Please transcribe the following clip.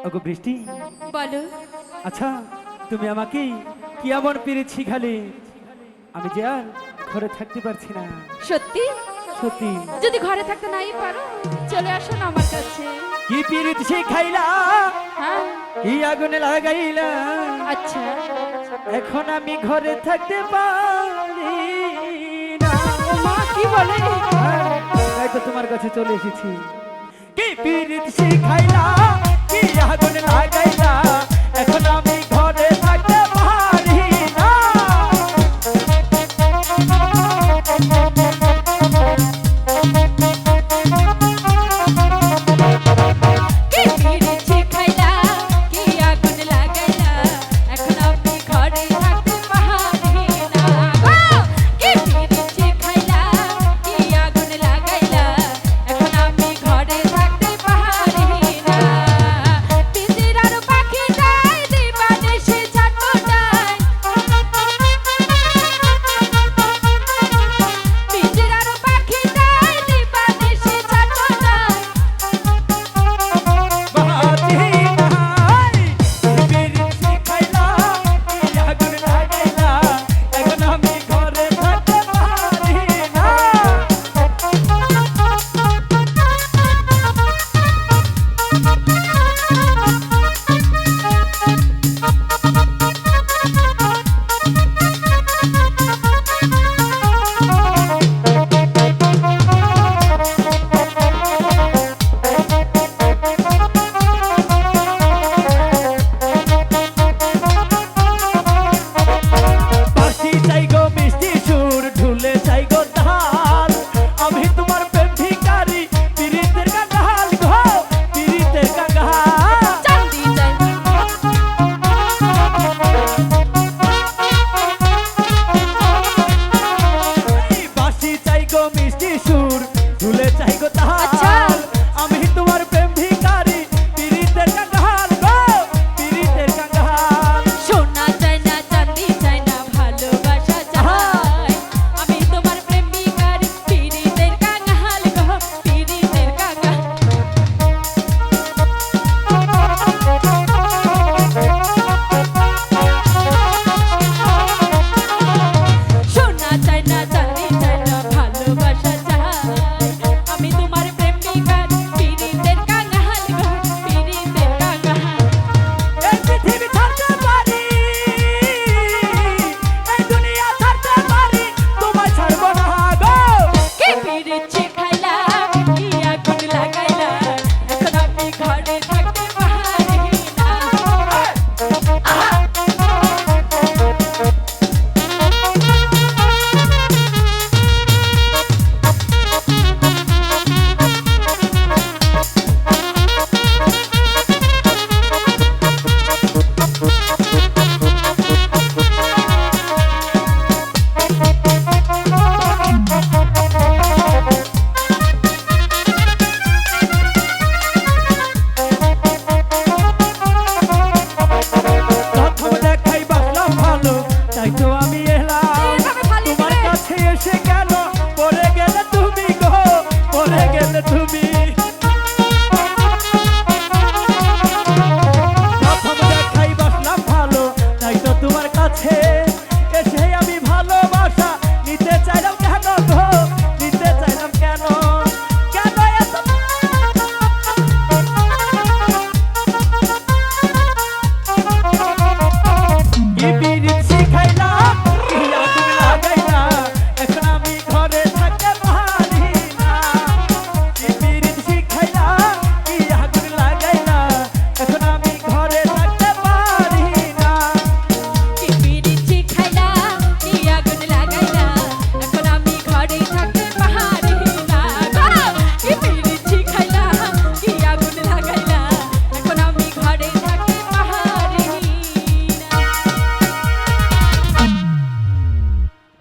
ওগো বৃষ্টি, বলো। আচ্ছা তুমি আমাকে কি এমন পিরিত শিখালে আমি যে আর ঘরে থাকতে পারছি না। সত্যি? সত্যি। যদি ঘরে থাকতে নাই পারো চলে আসো না আমার কাছে। কি পিরিত শিখাইলা, হ্যাঁ কি আগুনে লাগাইলা, আচ্ছা এখন আমি ঘরে থাকতে পারি না। ও মা কি বলে? তাই তো তোমার কাছে চলে এসেছি। কি পিরিত শিখাইলা